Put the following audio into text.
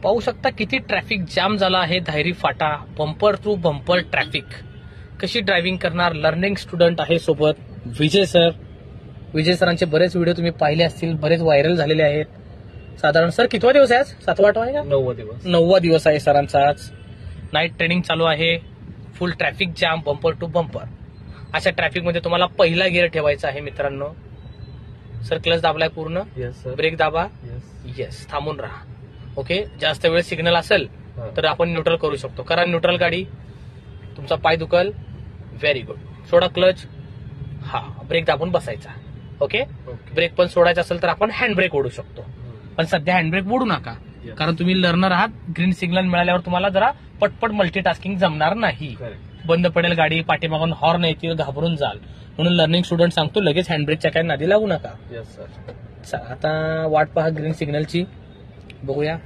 पाहू शकता किती ट्रॅफिक जाम झाला आहे धायरी फाटा, बंपर टू बंपर ट्रॅफिक. कशी ड्रायव्हिंग करणार. लर्निंग स्टुडंट आहे सोबत विजय सर. विजय सरांचे बरेच व्हिडिओ तुम्ही पाहिले असतील, बरेच व्हायरल झालेले आहेत. साधारण सर कितवा दिवस आहे आज? 7वा 8वा आहे का? 9वा दिवस आहे सरांचा आज. नाईट ट्रेनिंग चालू आहे. Full traffic jam, bumper to bumper. अशा ट्रॅफिक मध्ये तुम्हाला पहिला गिअर ठेवायचा आहे मित्रांनो. सर क्लच दाबलाय पूर्ण. ब्रेक दाबा. येस. थांबून राहा. ओके. जास्त वेळ सिग्नल असेल तर आपण न्यूट्रल करू शकतो. करा न्यूट्रल गाडी. तुमचा पाय दुखल. Very good. सोडा क्लच. हा. ब्रेक दाबून बसायचा. ओके. ब्रेक पण सोडायचा असेल तर आपण हँड ब्रेक ओढू शकतो, पण सध्या हँड ब्रेक ओढू नका, कारण तुम्ही लर्नर आहात. ग्रीन सिग्नल मिळाल्यावर तुम्हाला जरा पटपट मल्टीटास्किंग जमणार नाही. बंद पडेल गाडी, पाठीमागून हॉर्न येतील, घाबरून जाल. म्हणून लर्निंग स्टुडंट सांगतो लगेच हँडब्रेकच्या काय नादी लागू नका. आता वाट पहा ग्रीन सिग्नलची. बघूया.